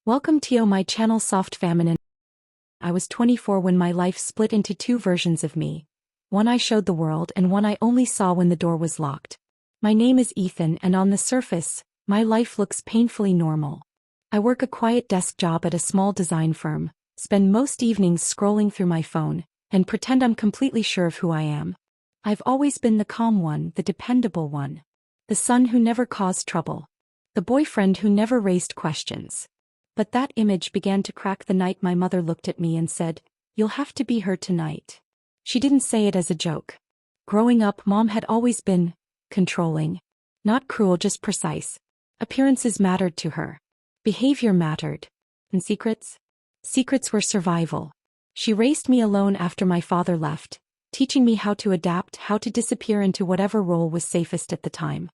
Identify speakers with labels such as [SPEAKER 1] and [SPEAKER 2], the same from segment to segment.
[SPEAKER 1] Welcome to my channel Soft Feminine. I was 24 when my life split into two versions of me. One I showed the world and one I only saw when the door was locked. My name is Ethan and on the surface, my life looks painfully normal. I work a quiet desk job at a small design firm, spend most evenings scrolling through my phone, and pretend I'm completely sure of who I am. I've always been the calm one, the dependable one. The son who never caused trouble. The boyfriend who never raised questions. But that image began to crack the night my mother looked at me and said, "You'll have to be her tonight." She didn't say it as a joke. Growing up, Mom had always been controlling. Not cruel, just precise. Appearances mattered to her. Behavior mattered. And secrets? Secrets were survival. She raised me alone after my father left, teaching me how to adapt, how to disappear into whatever role was safest at the time.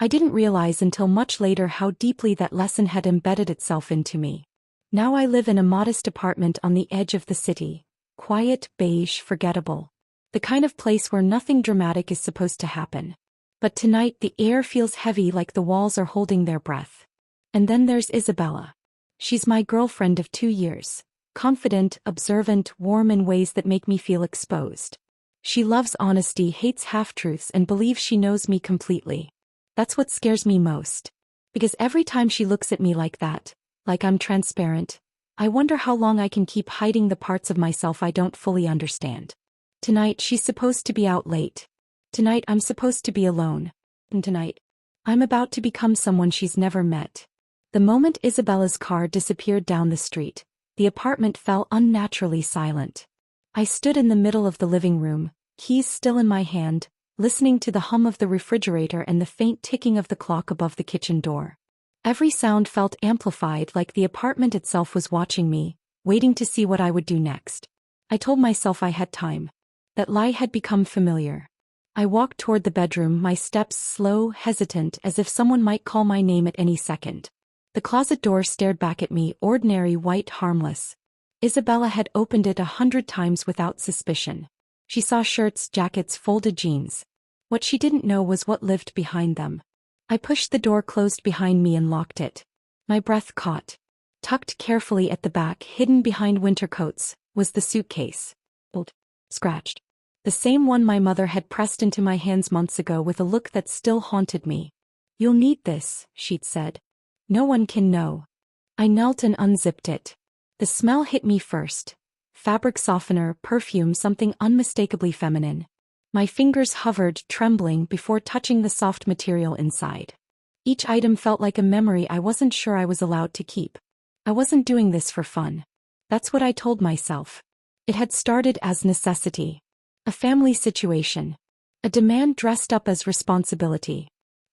[SPEAKER 1] I didn't realize until much later how deeply that lesson had embedded itself into me. Now I live in a modest apartment on the edge of the city. Quiet, beige, forgettable. The kind of place where nothing dramatic is supposed to happen. But tonight the air feels heavy, like the walls are holding their breath. And then there's Isabella. She's my girlfriend of 2 years. Confident, observant, warm in ways that make me feel exposed. She loves honesty, hates half-truths, and believes she knows me completely. That's what scares me most. Because every time she looks at me like that, like I'm transparent, I wonder how long I can keep hiding the parts of myself I don't fully understand. Tonight she's supposed to be out late. Tonight I'm supposed to be alone. And tonight, I'm about to become someone she's never met. The moment Isabella's car disappeared down the street, the apartment fell unnaturally silent. I stood in the middle of the living room, keys still in my hand, listening to the hum of the refrigerator and the faint ticking of the clock above the kitchen door. Every sound felt amplified, like the apartment itself was watching me, waiting to see what I would do next. I told myself I had time. That lie had become familiar. I walked toward the bedroom, my steps slow, hesitant, as if someone might call my name at any second. The closet door stared back at me, ordinary, white, harmless. Isabella had opened it 100 times without suspicion. She saw shirts, jackets, folded jeans. What she didn't know was what lived behind them. I pushed the door closed behind me and locked it. My breath caught. Tucked carefully at the back, hidden behind winter coats, was the suitcase. Old. Scratched. The same one my mother had pressed into my hands months ago with a look that still haunted me. "You'll need this," she'd said. "No one can know." I knelt and unzipped it. The smell hit me first. Fabric softener, perfume, something unmistakably feminine. My fingers hovered, trembling, before touching the soft material inside. Each item felt like a memory I wasn't sure I was allowed to keep. I wasn't doing this for fun. That's what I told myself. It had started as necessity. A family situation. A demand dressed up as responsibility.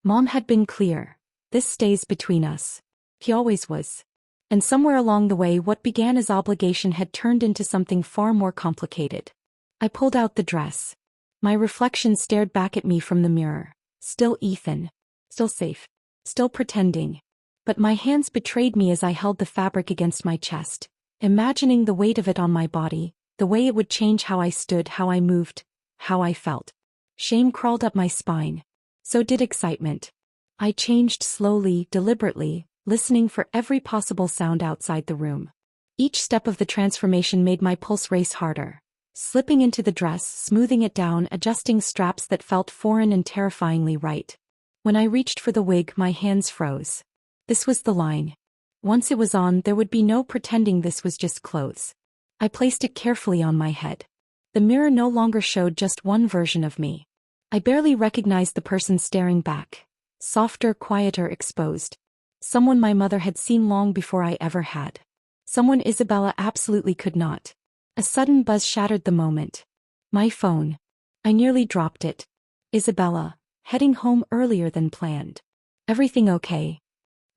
[SPEAKER 1] Mom had been clear. This stays between us. He always was. And somewhere along the way, what began as obligation had turned into something far more complicated. I pulled out the dress. My reflection stared back at me from the mirror. Still Ethan. Still safe. Still pretending. But my hands betrayed me as I held the fabric against my chest, imagining the weight of it on my body, the way it would change how I stood, how I moved, how I felt. Shame crawled up my spine. So did excitement. I changed slowly, deliberately, listening for every possible sound outside the room. Each step of the transformation made my pulse race harder. Slipping into the dress, smoothing it down, adjusting straps that felt foreign and terrifyingly right. When I reached for the wig, my hands froze. This was the line. Once it was on, there would be no pretending this was just clothes. I placed it carefully on my head. The mirror no longer showed just one version of me. I barely recognized the person staring back. Softer, quieter, exposed. Someone my mother had seen long before I ever had. Someone Isabella absolutely could not. A sudden buzz shattered the moment. My phone. I nearly dropped it. "Isabella, heading home earlier than planned. Everything okay?"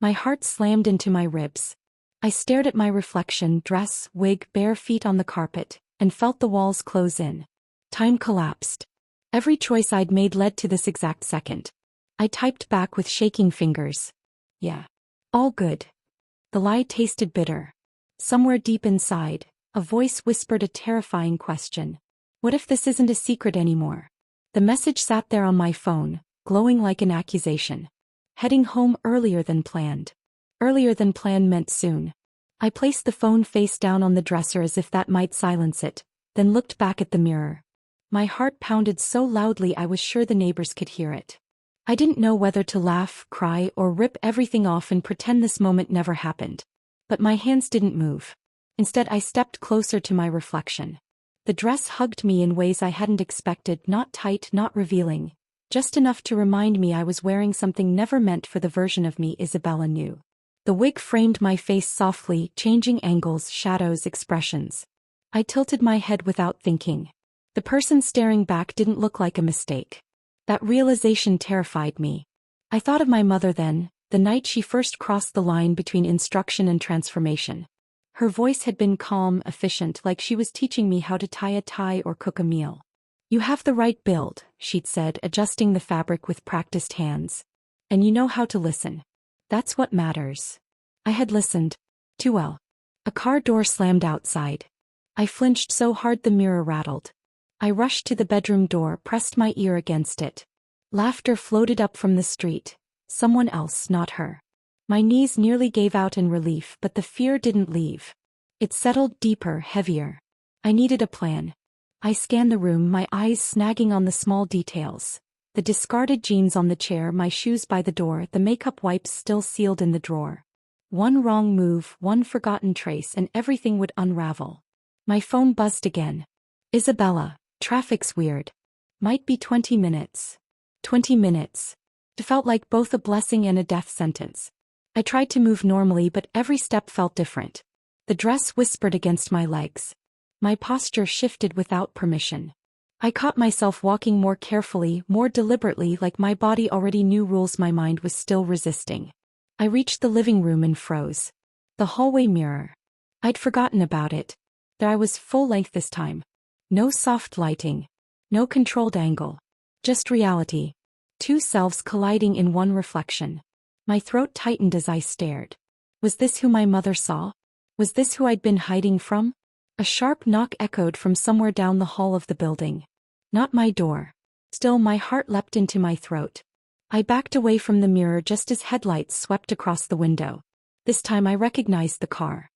[SPEAKER 1] My heart slammed into my ribs. I stared at my reflection, dress, wig, bare feet on the carpet, and felt the walls close in. Time collapsed. Every choice I'd made led to this exact second. I typed back with shaking fingers. "Yeah. All good." The lie tasted bitter. Somewhere deep inside, a voice whispered a terrifying question. What if this isn't a secret anymore? The message sat there on my phone, glowing like an accusation. Heading home earlier than planned. Earlier than planned meant soon. I placed the phone face down on the dresser as if that might silence it, then looked back at the mirror. My heart pounded so loudly I was sure the neighbors could hear it. I didn't know whether to laugh, cry, or rip everything off and pretend this moment never happened. But my hands didn't move. Instead, I stepped closer to my reflection. The dress hugged me in ways I hadn't expected, not tight, not revealing, just enough to remind me I was wearing something never meant for the version of me Isabella knew. The wig framed my face softly, changing angles, shadows, expressions. I tilted my head without thinking. The person staring back didn't look like a mistake. That realization terrified me. I thought of my mother then, the night she first crossed the line between instruction and transformation. Her voice had been calm, efficient, like she was teaching me how to tie a tie or cook a meal. "You have the right build," she'd said, adjusting the fabric with practiced hands. "And you know how to listen. That's what matters." I had listened. Too well. A car door slammed outside. I flinched so hard the mirror rattled. I rushed to the bedroom door, pressed my ear against it. Laughter floated up from the street. Someone else, not her. My knees nearly gave out in relief, but the fear didn't leave. It settled deeper, heavier. I needed a plan. I scanned the room, my eyes snagging on the small details. The discarded jeans on the chair, my shoes by the door, the makeup wipes still sealed in the drawer. One wrong move, one forgotten trace, and everything would unravel. My phone buzzed again. "Isabella, traffic's weird. Might be 20 minutes. 20 minutes. It felt like both a blessing and a death sentence. I tried to move normally, but every step felt different. The dress whispered against my legs. My posture shifted without permission. I caught myself walking more carefully, more deliberately, like my body already knew rules my mind was still resisting. I reached the living room and froze. The hallway mirror. I'd forgotten about it. There I was, full length this time. No soft lighting. No controlled angle. Just reality. Two selves colliding in one reflection. My throat tightened as I stared. Was this who my mother saw? Was this who I'd been hiding from? A sharp knock echoed from somewhere down the hall of the building. Not my door. Still, my heart leapt into my throat. I backed away from the mirror just as headlights swept across the window. This time I recognized the car.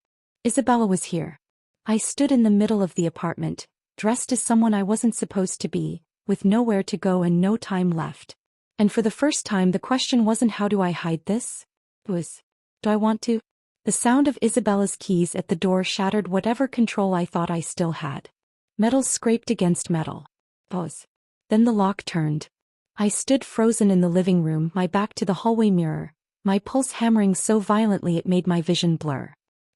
[SPEAKER 1] Isabella was here. I stood in the middle of the apartment, dressed as someone I wasn't supposed to be, with nowhere to go and no time left. And for the first time the question wasn't how do I hide this? It was, do I want to? The sound of Isabella's keys at the door shattered whatever control I thought I still had. Metal scraped against metal. Pause. Then the lock turned. I stood frozen in the living room, my back to the hallway mirror, my pulse hammering so violently it made my vision blur.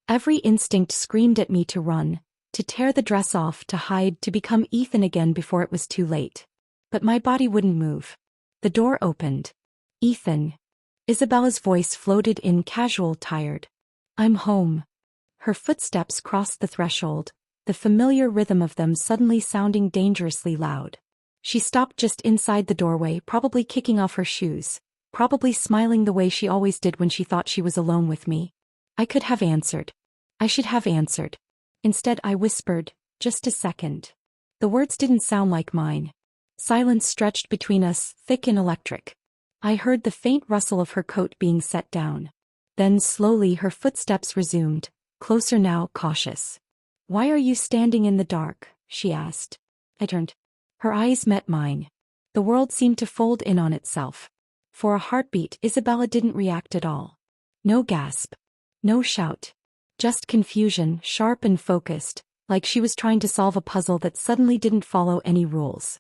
[SPEAKER 1] Every instinct screamed at me to run, to tear the dress off, to hide, to become Ethan again before it was too late. But my body wouldn't move. The door opened. "Ethan." Isabella's voice floated in, casual, tired. "I'm home." Her footsteps crossed the threshold, the familiar rhythm of them suddenly sounding dangerously loud. She stopped just inside the doorway, probably kicking off her shoes, probably smiling the way she always did when she thought she was alone with me. I could have answered. I should have answered. Instead I whispered, "Just a second." The words didn't sound like mine. Silence stretched between us, thick and electric. I heard the faint rustle of her coat being set down. Then slowly her footsteps resumed, closer now, cautious. "Why are you standing in the dark?" she asked. I turned. Her eyes met mine. The world seemed to fold in on itself. For a heartbeat, Isabella didn't react at all. No gasp. No shout. Just confusion, sharp and focused, like she was trying to solve a puzzle that suddenly didn't follow any rules.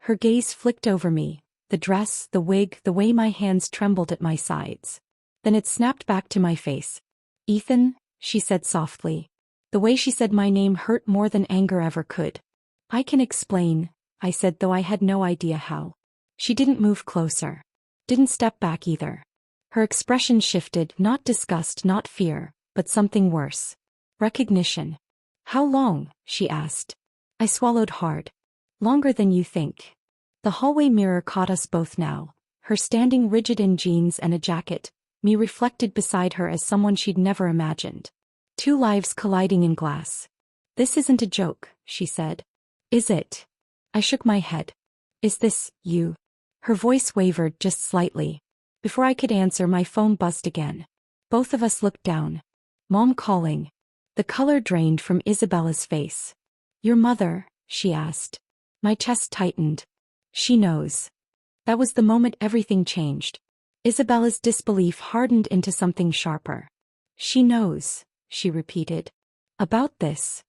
[SPEAKER 1] Her gaze flicked over me, the dress, the wig, the way my hands trembled at my sides. Then it snapped back to my face. "Ethan," she said softly. The way she said my name hurt more than anger ever could. "I can explain," I said, though I had no idea how. She didn't move closer. Didn't step back either. Her expression shifted, not disgust, not fear, but something worse. Recognition. "How long?" she asked. I swallowed hard. "Longer than you think." The hallway mirror caught us both now, her standing rigid in jeans and a jacket, me reflected beside her as someone she'd never imagined. Two lives colliding in glass. "This isn't a joke," she said. "Is it?" I shook my head. "Is this you?" Her voice wavered just slightly. Before I could answer, my phone buzzed again. Both of us looked down. Mom calling. The color drained from Isabella's face. Your mother? She asked. My chest tightened. She knows. That was the moment everything changed. Isabella's disbelief hardened into something sharper. She knows, she repeated. About this?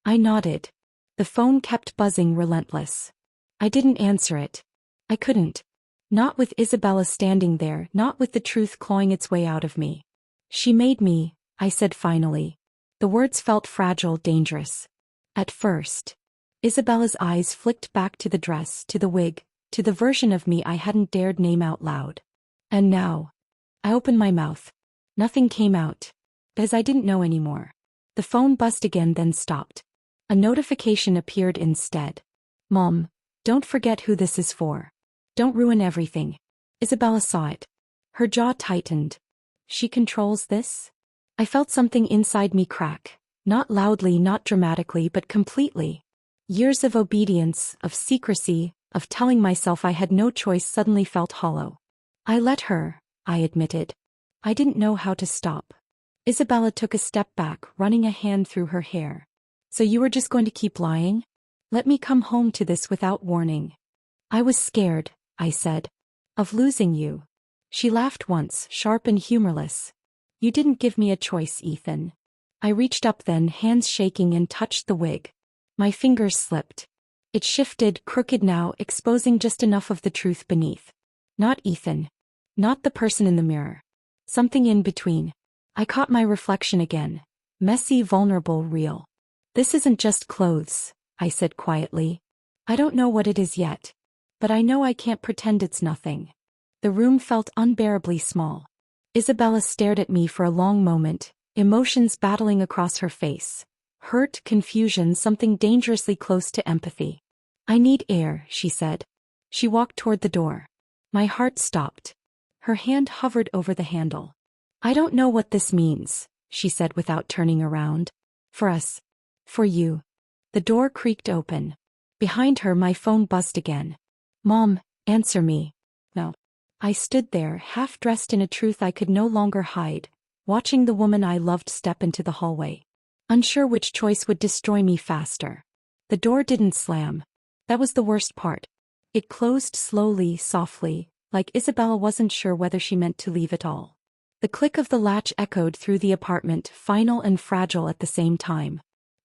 [SPEAKER 1] I nodded. The phone kept buzzing relentless. I didn't answer it. I couldn't. Not with Isabella standing there, not with the truth clawing its way out of me. She made me, I said finally. The words felt fragile, dangerous. At first. Isabella's eyes flicked back to the dress, to the wig, to the version of me I hadn't dared name out loud. And now. I opened my mouth. Nothing came out. As I didn't know anymore. The phone buzzed again, then stopped. A notification appeared instead. Mom, don't forget who this is for. Don't ruin everything. Isabella saw it. Her jaw tightened. She controls this? I felt something inside me crack. Not loudly, not dramatically, but completely. Years of obedience, of secrecy, of telling myself I had no choice suddenly felt hollow. I let her, I admitted. I didn't know how to stop. Isabella took a step back, running a hand through her hair. So you were just going to keep lying? Let me come home to this without warning. I was scared, I said. Of losing you. She laughed once, sharp and humorless. You didn't give me a choice, Ethan. I reached up then, hands shaking, and touched the wig. My fingers slipped. It shifted, crooked now, exposing just enough of the truth beneath. Not Ethan. Not the person in the mirror. Something in between. I caught my reflection again. Messy, vulnerable, real. This isn't just clothes, I said quietly. I don't know what it is yet. But I know I can't pretend it's nothing. The room felt unbearably small. Isabella stared at me for a long moment, emotions battling across her face. Hurt, confusion, something dangerously close to empathy. I need air, she said. She walked toward the door. My heart stopped. Her hand hovered over the handle. I don't know what this means, she said without turning around. For us. For you. The door creaked open. Behind her, my phone buzzed again. Mom, answer me. No. I stood there, half dressed in a truth I could no longer hide, watching the woman I loved step into the hallway. Unsure which choice would destroy me faster. The door didn't slam. That was the worst part. It closed slowly, softly, like Isabella wasn't sure whether she meant to leave at all. The click of the latch echoed through the apartment, final and fragile at the same time.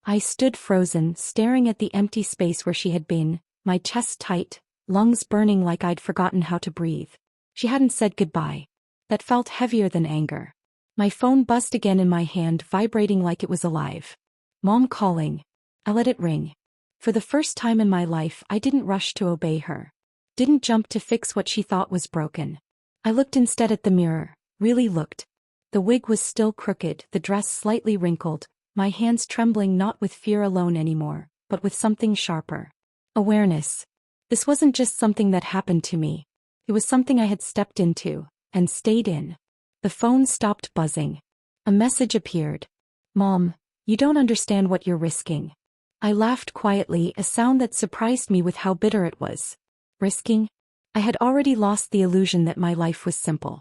[SPEAKER 1] I stood frozen, staring at the empty space where she had been, my chest tight, lungs burning like I'd forgotten how to breathe. She hadn't said goodbye. That felt heavier than anger. My phone buzzed again in my hand, vibrating like it was alive. Mom calling. I let it ring. For the first time in my life, I didn't rush to obey her. Didn't jump to fix what she thought was broken. I looked instead at the mirror, really looked. The wig was still crooked, the dress slightly wrinkled, my hands trembling not with fear alone anymore, but with something sharper. Awareness. This wasn't just something that happened to me. It was something I had stepped into, and stayed in. The phone stopped buzzing. A message appeared. Mom, you don't understand what you're risking. I laughed quietly, a sound that surprised me with how bitter it was. Risking? I had already lost the illusion that my life was simple.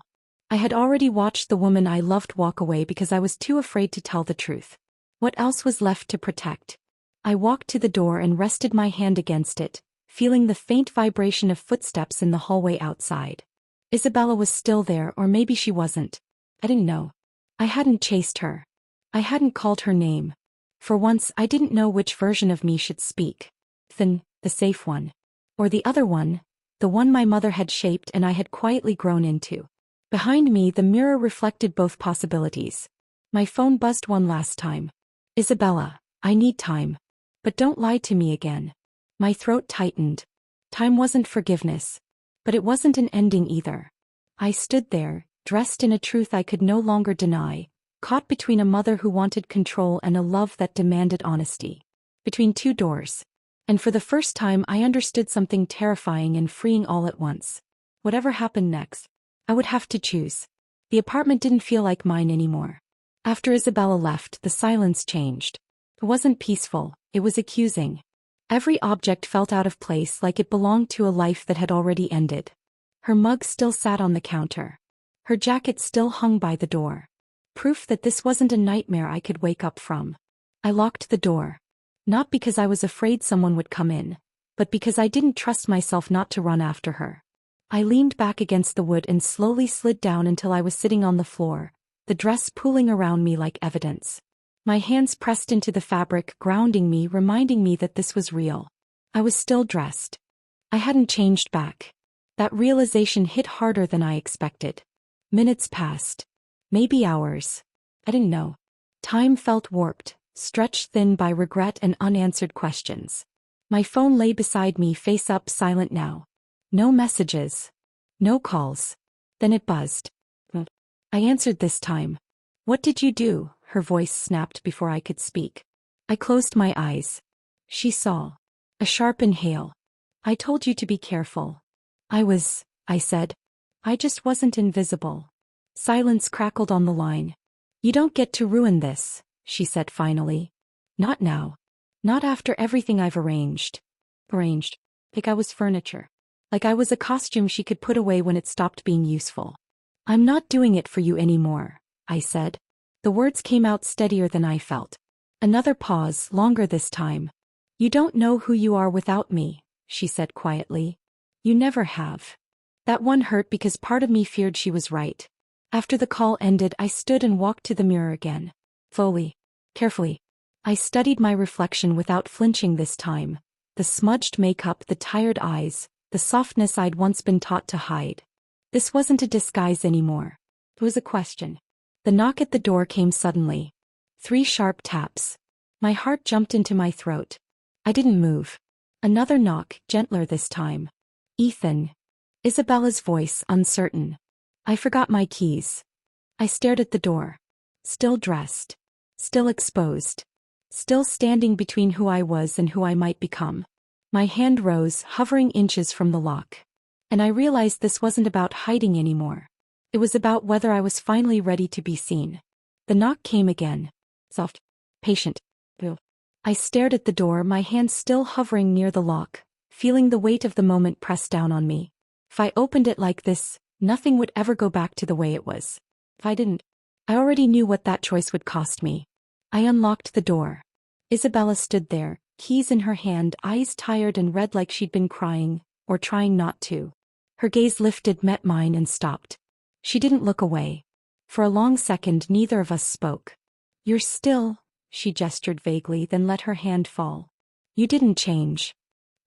[SPEAKER 1] I had already watched the woman I loved walk away because I was too afraid to tell the truth. What else was left to protect? I walked to the door and rested my hand against it, feeling the faint vibration of footsteps in the hallway outside. Isabella was still there, or maybe she wasn't. I didn't know. I hadn't chased her. I hadn't called her name. For once, I didn't know which version of me should speak. The safe one. Or the other one, the one my mother had shaped and I had quietly grown into. Behind me, the mirror reflected both possibilities. My phone buzzed one last time. Isabella, I need time. But don't lie to me again. My throat tightened. Time wasn't forgiveness. But it wasn't an ending either. I stood there, dressed in a truth I could no longer deny, caught between a mother who wanted control and a love that demanded honesty. Between two doors. And for the first time I understood something terrifying and freeing all at once. Whatever happened next, I would have to choose. The apartment didn't feel like mine anymore. After Isabella left, the silence changed. It wasn't peaceful, it was accusing. Every object felt out of place, like it belonged to a life that had already ended. Her mug still sat on the counter. Her jacket still hung by the door. Proof that this wasn't a nightmare I could wake up from. I locked the door. Not because I was afraid someone would come in, but because I didn't trust myself not to run after her. I leaned back against the wood and slowly slid down until I was sitting on the floor, the dress pooling around me like evidence. My hands pressed into the fabric, grounding me, reminding me that this was real. I was still dressed. I hadn't changed back. That realization hit harder than I expected. Minutes passed. Maybe hours. I didn't know. Time felt warped, stretched thin by regret and unanswered questions. My phone lay beside me, face up, silent now. No messages. No calls. Then it buzzed. I answered this time. "What did you do?" Her voice snapped before I could speak. I closed my eyes. She saw. A sharp inhale. "I told you to be careful." I said. "I just wasn't invisible." Silence crackled on the line. "You don't get to ruin this," she said finally. "Not now. Not after everything I've arranged. Like I was furniture. Like I was a costume she could put away when it stopped being useful. "I'm not doing it for you anymore," I said. The words came out steadier than I felt. Another pause, longer this time. "You don't know who you are without me," she said quietly. "You never have." That one hurt because part of me feared she was right. After the call ended, I stood and walked to the mirror again. Slowly, carefully. I studied my reflection without flinching this time. The smudged makeup, the tired eyes, the softness I'd once been taught to hide. This wasn't a disguise anymore. It was a question. The knock at the door came suddenly. 3 sharp taps. My heart jumped into my throat. I didn't move. Another knock, gentler this time. "Ethan." Isabella's voice, uncertain. I forgot my keys. I stared at the door. Still dressed. Still exposed. Still standing between who I was and who I might become. My hand rose, hovering inches from the lock. And I realized this wasn't about hiding anymore. It was about whether I was finally ready to be seen. The knock came again. Soft. Patient. I stared at the door, my hand still hovering near the lock, feeling the weight of the moment press down on me. If I opened it like this, nothing would ever go back to the way it was. If I didn't, I already knew what that choice would cost me. I unlocked the door. Isabella stood there, keys in her hand, eyes tired and red like she'd been crying, or trying not to. Her gaze lifted, met mine, and stopped. She didn't look away. For a long second, neither of us spoke. "You're still," she gestured vaguely, then let her hand fall. "You didn't change."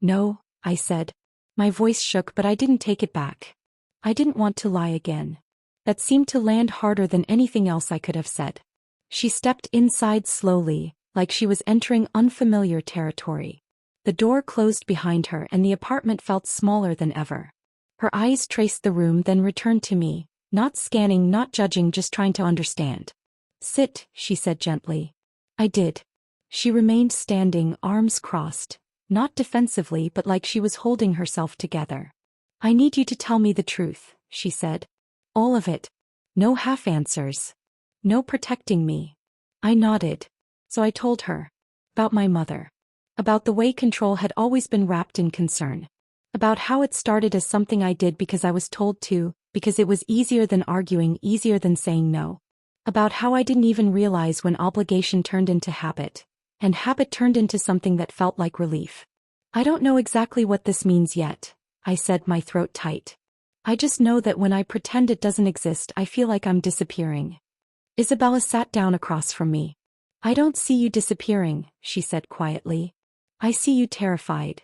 [SPEAKER 1] "No," I said. My voice shook, but I didn't take it back. I didn't want to lie again. That seemed to land harder than anything else I could have said. She stepped inside slowly, like she was entering unfamiliar territory. The door closed behind her and the apartment felt smaller than ever. Her eyes traced the room, then returned to me, not scanning, not judging, just trying to understand. "Sit," she said gently. I did. She remained standing, arms crossed, not defensively but like she was holding herself together. "I need you to tell me the truth," she said. "All of it. No half answers. No protecting me." I nodded. So I told her. About my mother. About the way control had always been wrapped in concern. About how it started as something I did because I was told to, because it was easier than arguing, easier than saying no. About how I didn't even realize when obligation turned into habit, and habit turned into something that felt like relief. "I don't know exactly what this means yet," I said, my throat tight. "I just know that when I pretend it doesn't exist, I feel like I'm disappearing." Isabella sat down across from me. "I don't see you disappearing," she said quietly. "I see you terrified."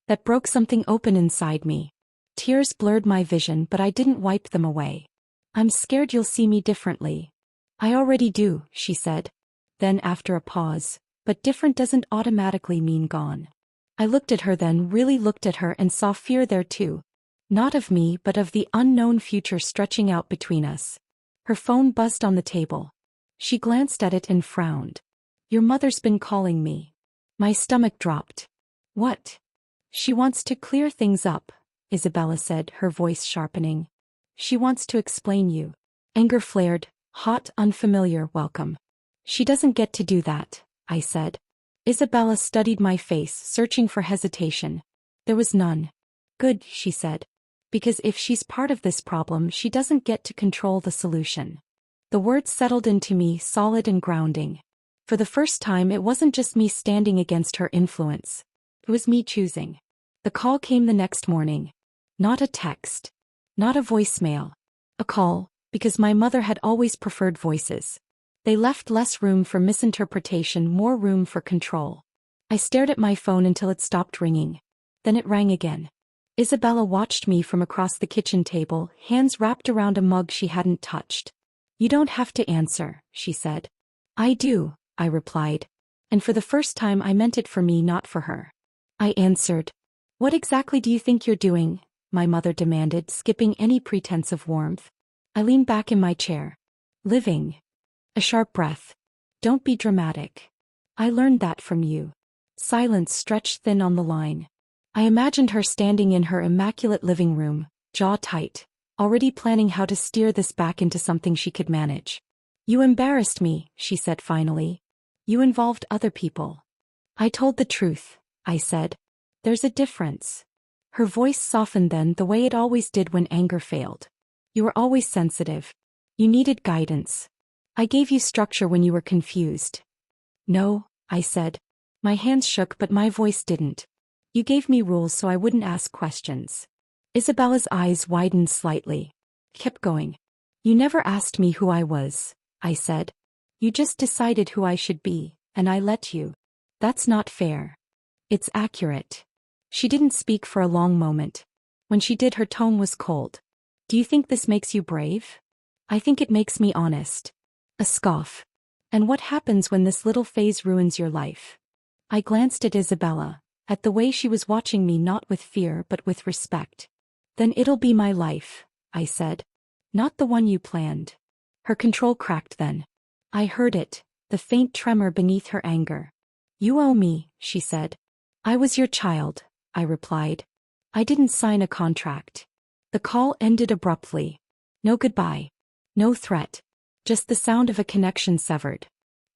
[SPEAKER 1] That broke something open inside me. Tears blurred my vision, but I didn't wipe them away. "I'm scared you'll see me differently." "I already do," she said. Then after a pause, "But different doesn't automatically mean gone." I looked at her then, really looked at her, and saw fear there too. Not of me, but of the unknown future stretching out between us. Her phone buzzed on the table. She glanced at it and frowned. "Your mother's been calling me." My stomach dropped. "What?" "She wants to clear things up," Isabella said, her voice sharpening. "She wants to explain you." Anger flared, hot, unfamiliar, welcome. "She doesn't get to do that," I said. Isabella studied my face, searching for hesitation. There was none. "Good," she said. "Because if she's part of this problem, she doesn't get to control the solution." The words settled into me, solid and grounding. For the first time, it wasn't just me standing against her influence. It was me choosing. The call came the next morning. Not a text. Not a voicemail. A call, because my mother had always preferred voices. They left less room for misinterpretation, more room for control. I stared at my phone until it stopped ringing. Then it rang again. Isabella watched me from across the kitchen table, hands wrapped around a mug she hadn't touched. "You don't have to answer," she said. "I do," I replied. And for the first time I meant it for me, not for her. I answered. "What exactly do you think you're doing?" my mother demanded, skipping any pretense of warmth. I leaned back in my chair. "Living." A sharp breath. "Don't be dramatic. I learned that from you." Silence stretched thin on the line. I imagined her standing in her immaculate living room, jaw tight, already planning how to steer this back into something she could manage. "You embarrassed me," she said finally. "You involved other people." "I told the truth," I said. "There's a difference." Her voice softened then, the way it always did when anger failed. "You were always sensitive. You needed guidance. I gave you structure when you were confused." "No," I said. My hands shook but my voice didn't. "You gave me rules so I wouldn't ask questions." Isabella's eyes widened slightly. Kept going. "You never asked me who I was," I said. "You just decided who I should be, and I let you." "That's not fair." "It's accurate." She didn't speak for a long moment. When she did, her tone was cold. "Do you think this makes you brave?" "I think it makes me honest." A scoff. "And what happens when this little phase ruins your life?" I glanced at Isabella, at the way she was watching me, not with fear but with respect. "Then it'll be my life," I said. "Not the one you planned." Her control cracked then. I heard it, the faint tremor beneath her anger. "You owe me," she said. "I was your child," I replied. "I didn't sign a contract." The call ended abruptly. No goodbye. No threat. Just the sound of a connection severed.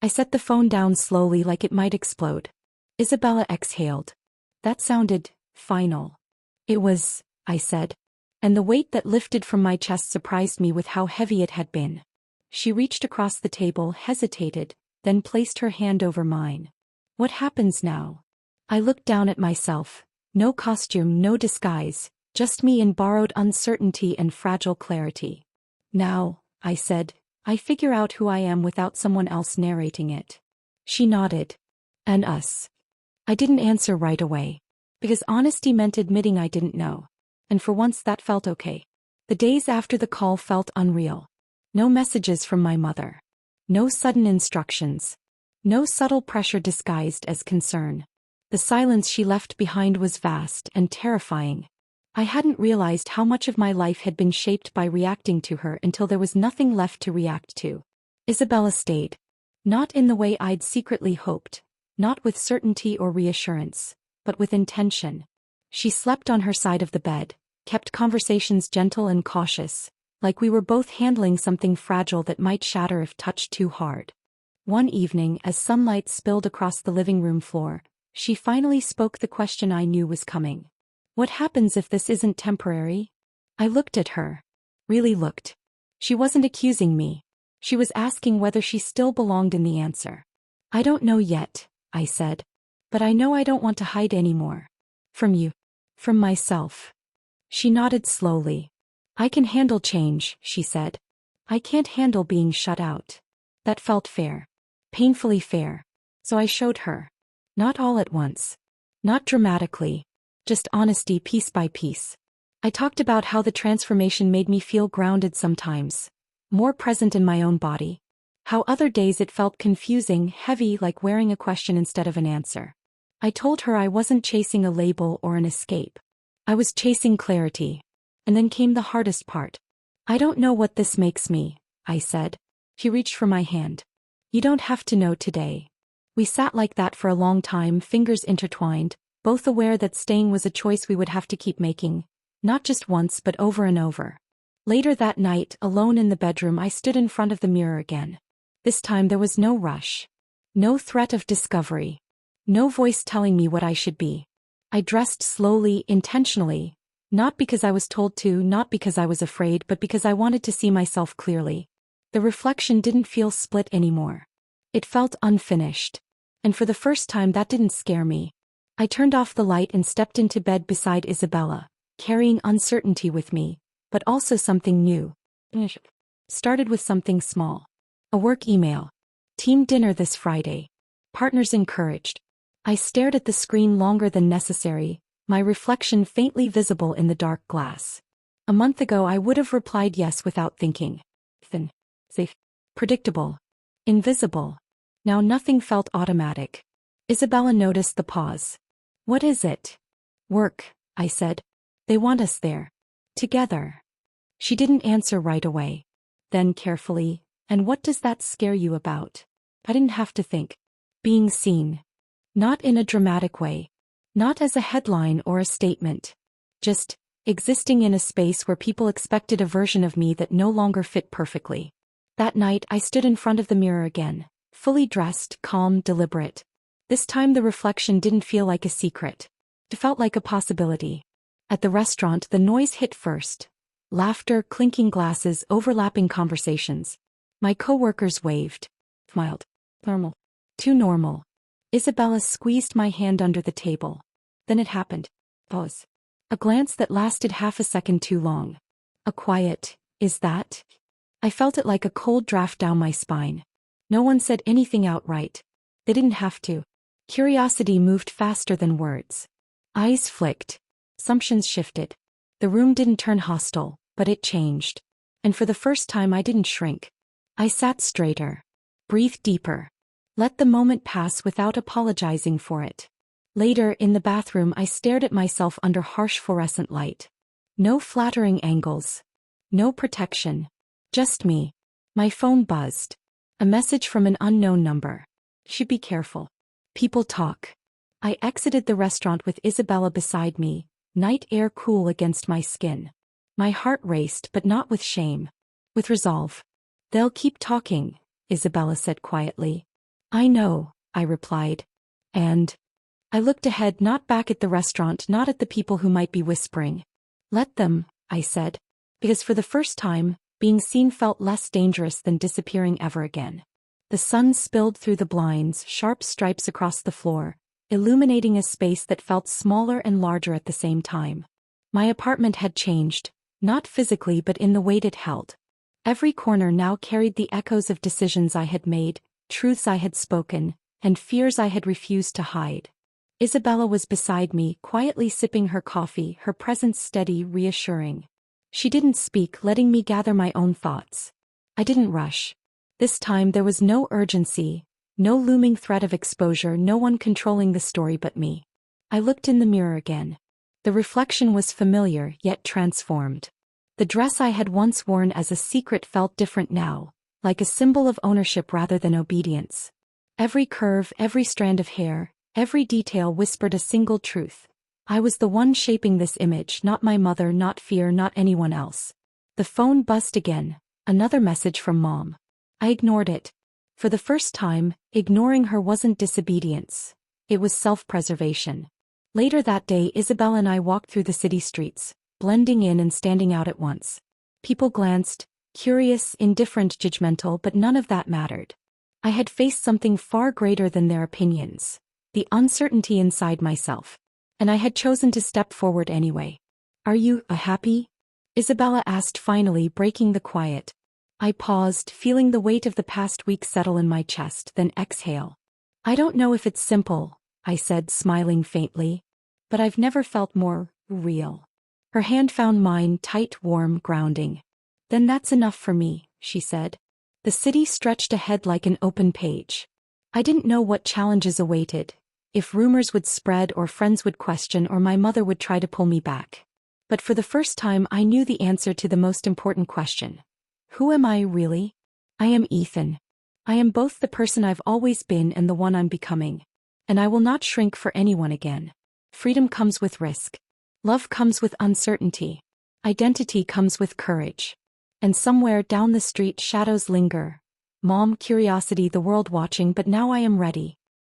[SPEAKER 1] I set the phone down slowly, like it might explode. Isabella exhaled. "That sounded final." "It was," I said. And the weight that lifted from my chest surprised me with how heavy it had been. She reached across the table, hesitated, then placed her hand over mine. "What happens now?" I looked down at myself. No costume, no disguise, just me in borrowed uncertainty and fragile clarity. "Now," I said, "I figure out who I am without someone else narrating it." She nodded. "And us?" I didn't answer right away. Because honesty meant admitting I didn't know. And for once that felt okay. The days after the call felt unreal. No messages from my mother. No sudden instructions. No subtle pressure disguised as concern. The silence she left behind was vast and terrifying. I hadn't realized how much of my life had been shaped by reacting to her until there was nothing left to react to. Isabella stayed. Not in the way I'd secretly hoped. Not with certainty or reassurance, but with intention. She slept on her side of the bed, kept conversations gentle and cautious, like we were both handling something fragile that might shatter if touched too hard. One evening, as sunlight spilled across the living room floor, she finally spoke the question I knew was coming. "What happens if this isn't temporary?" I looked at her. Really looked. She wasn't accusing me. She was asking whether she still belonged in the answer. "I don't know yet," I said. "But I know I don't want to hide anymore. From you. From myself." She nodded slowly. "I can handle change," she said. "I can't handle being shut out." That felt fair. Painfully fair. So I showed her. Not all at once. Not dramatically. Just honesty, piece by piece. I talked about how the transformation made me feel grounded sometimes. More present in my own body. How other days it felt confusing, heavy, like wearing a question instead of an answer. I told her I wasn't chasing a label or an escape. I was chasing clarity. And then came the hardest part. "I don't know what this makes me," I said. She reached for my hand. "You don't have to know today." We sat like that for a long time, fingers intertwined, both aware that staying was a choice we would have to keep making. Not just once but over and over. Later that night, alone in the bedroom, I stood in front of the mirror again. This time there was no rush. No threat of discovery. No voice telling me what I should be. I dressed slowly, intentionally. Not because I was told to, not because I was afraid, but because I wanted to see myself clearly. The reflection didn't feel split anymore. It felt unfinished. And for the first time that didn't scare me. I turned off the light and stepped into bed beside Isabella, carrying uncertainty with me, but also something new. Started with something small. A work email. Team dinner this Friday. Partners encouraged. I stared at the screen longer than necessary, my reflection faintly visible in the dark glass. A month ago I would have replied yes without thinking. Thin. Safe. Predictable. Invisible. Now nothing felt automatic. Isabella noticed the pause. What is it? Work, I said. They want us there. Together. She didn't answer right away. Then carefully, and what does that scare you about? I didn't have to think. Being seen. Not in a dramatic way. Not as a headline or a statement. Just existing in a space where people expected a version of me that no longer fit perfectly. That night I stood in front of the mirror again, fully dressed, calm, deliberate. This time the reflection didn't feel like a secret. It felt like a possibility. At the restaurant the noise hit first. Laughter, clinking glasses, overlapping conversations. My coworkers waved. Smiled. Normal. Too normal. Isabella squeezed my hand under the table. Then it happened. Pause. A glance that lasted half a second too long. A quiet, is that? I felt it like a cold draft down my spine. No one said anything outright. They didn't have to. Curiosity moved faster than words. Eyes flicked. Assumptions shifted. The room didn't turn hostile, but it changed. And for the first time I didn't shrink. I sat straighter. Breathed deeper. Let the moment pass without apologizing for it. Later, in the bathroom, I stared at myself under harsh fluorescent light. No flattering angles. No protection. Just me. My phone buzzed. A message from an unknown number. Should be careful. People talk. I exited the restaurant with Isabella beside me, night air cool against my skin. My heart raced, but not with shame. With resolve. They'll keep talking, Isabella said quietly. I know, I replied. And I looked ahead, not back at the restaurant, not at the people who might be whispering. Let them, I said. Because for the first time, being seen felt less dangerous than disappearing ever again. The sun spilled through the blinds, sharp stripes across the floor, illuminating a space that felt smaller and larger at the same time. My apartment had changed, not physically but in the weight it held. Every corner now carried the echoes of decisions I had made, truths I had spoken, and fears I had refused to hide. Isabella was beside me, quietly sipping her coffee, her presence steady, reassuring. She didn't speak, letting me gather my own thoughts. I didn't rush. This time there was no urgency, no looming threat of exposure, no one controlling the story but me. I looked in the mirror again. The reflection was familiar, yet transformed. The dress I had once worn as a secret felt different now, like a symbol of ownership rather than obedience. Every curve, every strand of hair, every detail whispered a single truth. I was the one shaping this image, not my mother, not fear, not anyone else. The phone buzzed again, another message from Mom. I ignored it. For the first time, ignoring her wasn't disobedience. It was self-preservation. Later that day, Isabel and I walked through the city streets, blending in and standing out at once. People glanced, curious, indifferent, judgmental, but none of that mattered. I had faced something far greater than their opinions, the uncertainty inside myself. And I had chosen to step forward anyway. Are you happy? Isabella asked finally, breaking the quiet. I paused, feeling the weight of the past week settle in my chest, then exhale. I don't know if it's simple, I said, smiling faintly. But I've never felt more real. Her hand found mine, tight, warm, grounding. Then that's enough for me, she said. The city stretched ahead like an open page. I didn't know what challenges awaited, if rumors would spread or friends would question or my mother would try to pull me back. But for the first time I knew the answer to the most important question. Who am I really? I am Ethan. I am both the person I've always been and the one I'm becoming. And I will not shrink for anyone again. Freedom comes with risk. Love comes with uncertainty. Identity comes with courage. And somewhere down the street shadows linger. Mom, curiosity, the world watching, but now I am ready.